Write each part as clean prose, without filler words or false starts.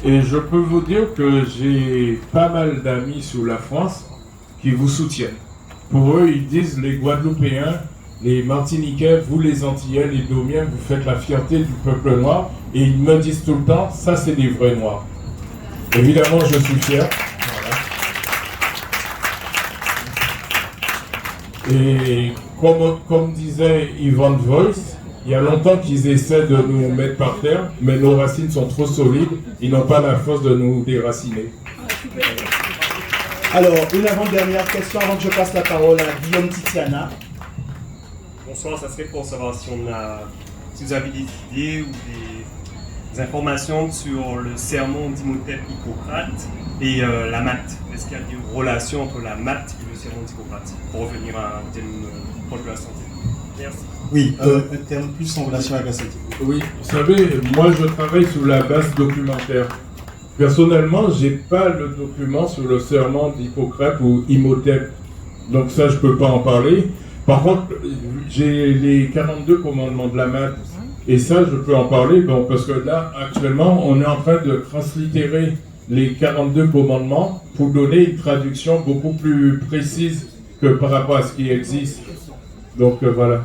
Et je peux vous dire que j'ai pas mal d'amis sous la France qui vous soutiennent. Pour eux, ils disent les Guadeloupéens, les Martiniquais, vous les Antillais, les Domiens, vous faites la fierté du peuple noir. Et ils me disent tout le temps, ça c'est des vrais Noirs. Évidemment, je suis fier. Voilà. Et comme disait Yvan Voice, il y a longtemps qu'ils essaient de nous mettre par terre, mais nos racines sont trop solides, ils n'ont pas la force de nous déraciner. Alors, une avant-dernière question avant que je passe la parole à Guillaume Titiana. Bonsoir, ça serait pour savoir si vous avez des idées ou des informations sur le sermon d'Imhotep Hippocrate et la maths. Est-ce qu'il y a une relation entre la maths et le sermon d'Hippocrate pour revenir à un thème proche de la santé? Merci. Oui, un terme plus en relation avec la santé. Oui, vous savez, moi je travaille sous la base documentaire. Personnellement, je n'ai pas le document sur le serment d'Hippocrate ou Imhotep. Donc ça, je ne peux pas en parler. Par contre, j'ai les 42 commandements de la maths. Et ça, je peux en parler, bon, parce que là, actuellement, on est en train de translittérer les 42 commandements pour donner une traduction beaucoup plus précise que par rapport à ce qui existe. Donc voilà.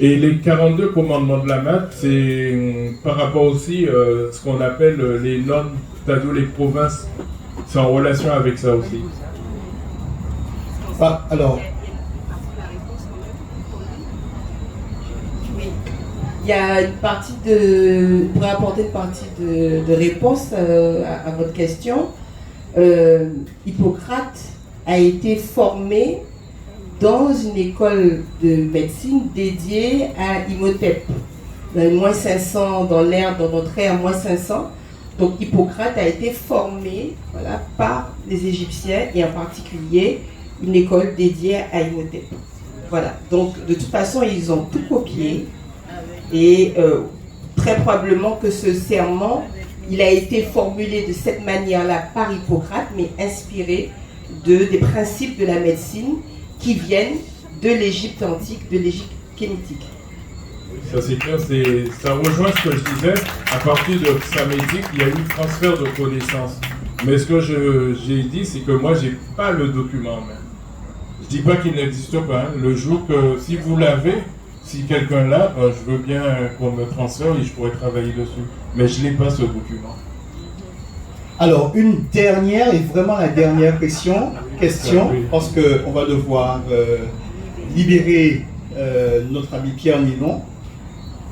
Et les 42 commandements de la maths, c'est par rapport aussi à ce qu'on appelle les normes, c'est-à-dire les provinces. C'est en relation avec ça aussi. Alors, il y a une partie pour apporter une partie de réponse à votre question. Hippocrate a été formé dans une école de médecine dédiée à Imhotep. Dans moins 500, dans notre ère, moins 500. Donc Hippocrate a été formé par les Égyptiens et en particulier une école dédiée à Imhotep. Voilà. Donc de toute façon, ils ont tout copié. Et très probablement que ce serment, il a été formulé de cette manière-là par Hippocrate, mais inspiré des principes de la médecine qui viennent de l'Égypte antique, de l'Égypte kémitique. Ça c'est clair, ça rejoint ce que je disais. À partir de sa médique, il y a eu transfert de connaissances. Mais ce que j'ai dit, c'est que moi, j'ai pas le document même. Je dis pas qu'il n'existe pas. Hein. Le jour que, si vous l'avez, si quelqu'un l'a, je veux bien qu'on me transfère et je pourrais travailler dessus. Mais je n'ai pas ce document. Alors, une dernière, et vraiment la dernière question, parce qu'on va devoir libérer notre ami Pierre Nilon.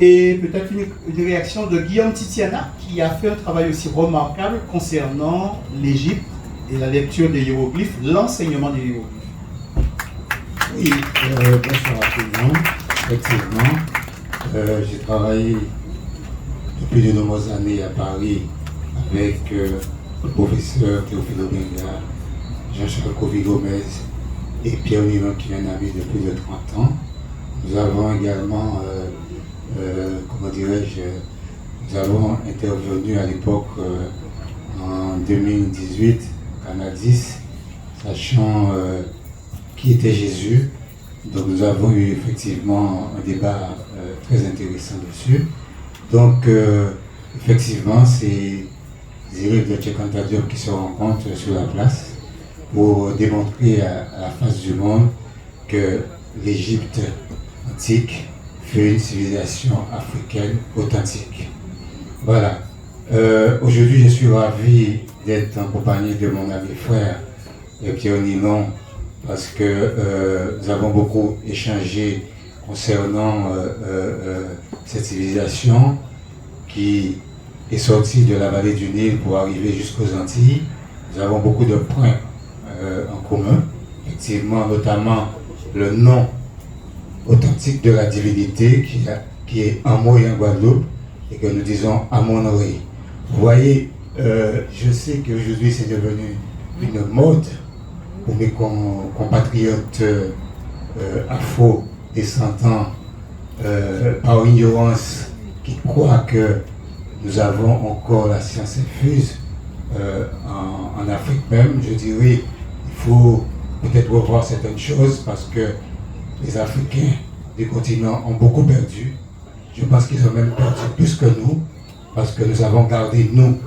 Et peut-être une réaction de Guillaume Titiana, qui a fait un travail aussi remarquable concernant l'Égypte et la lecture des hiéroglyphes, l'enseignement des hiéroglyphes. Oui, bonsoir à tout le monde. Effectivement, j'ai travaillé depuis de nombreuses années à Paris avec le professeur Théophile Obenga, Jean-Charles Covy-Gomez et Pierre Nilon, qui est un ami de plus de 30 ans. Nous avons également, nous avons intervenu à l'époque en 2018, Canal 10, sachant qui était Jésus. Donc nous avons eu effectivement un débat très intéressant dessus. Donc effectivement, c'est les élèves de Tchèque-Antadium qui se rencontrent sur la place pour démontrer à la face du monde que l'Égypte antique fut une civilisation africaine authentique. Voilà. Aujourd'hui, je suis ravi d'être en compagnie de mon ami frère Pierre Nilon, parce que nous avons beaucoup échangé concernant cette civilisation qui est sortie de la vallée du Nil pour arriver jusqu'aux Antilles. Nous avons beaucoup de points en commun, effectivement, notamment le nom authentique de la divinité qui est Amoy en Guadeloupe et que nous disons Amonoré. Vous voyez, je sais qu'aujourd'hui c'est devenu une mode pour mes compatriotes afro-descendants par ignorance qui croient que nous avons encore la science infuse en Afrique même. Je dirais il faut peut-être revoir certaines choses parce que les Africains du continent ont beaucoup perdu. Je pense qu'ils ont même perdu plus que nous parce que nous avons gardé, nous,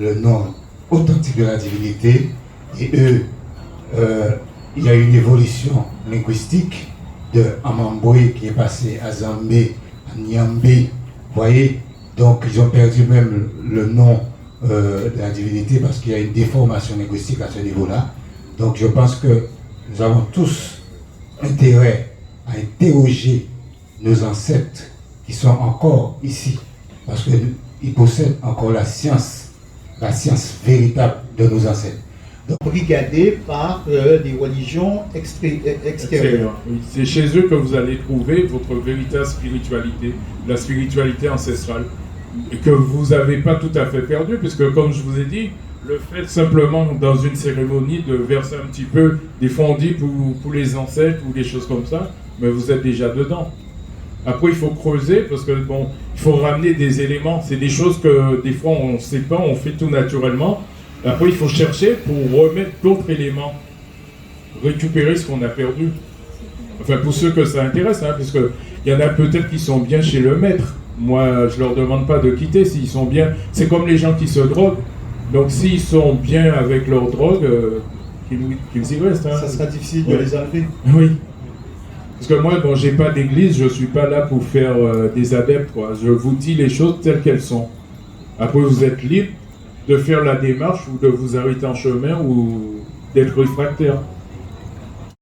le nom authentique de la divinité. Et eux, il y a une évolution linguistique de Amamboué qui est passé à Zambé, à Niambé. Vous voyez, donc ils ont perdu même le nom de la divinité parce qu'il y a une déformation linguistique à ce niveau-là. Donc je pense que nous avons tous intérêt à interroger nos ancêtres qui sont encore ici, parce qu'ils possèdent encore la science véritable de nos ancêtres. Brigadés par des religions extérieures. Oui. C'est chez eux que vous allez trouver votre véritable spiritualité, la spiritualité ancestrale, et que vous n'avez pas tout à fait perdu, puisque comme je vous ai dit, le fait simplement dans une cérémonie de verser un petit peu des fondis pour les ancêtres ou des choses comme ça, mais vous êtes déjà dedans. Après, il faut creuser parce que bon, il faut ramener des éléments. C'est des choses que des fois on ne sait pas, on fait tout naturellement. Après, il faut chercher pour remettre d'autres éléments, récupérer ce qu'on a perdu. Enfin, pour ceux que ça intéresse, hein, puisque il y en a peut-être qui sont bien chez le maître. Moi, je leur demande pas de quitter s'ils sont bien. C'est comme les gens qui se droguent. Donc, s'ils sont bien avec leur drogue, qu'ils y restent. Hein. Ça sera difficile de les enlever. Oui. Parce que moi, bon, j'ai pas d'église, je suis pas là pour faire des adeptes, quoi. Je vous dis les choses telles qu'elles sont. Après, vous êtes libre de faire la démarche ou de vous arrêter en chemin ou d'être réfractaire.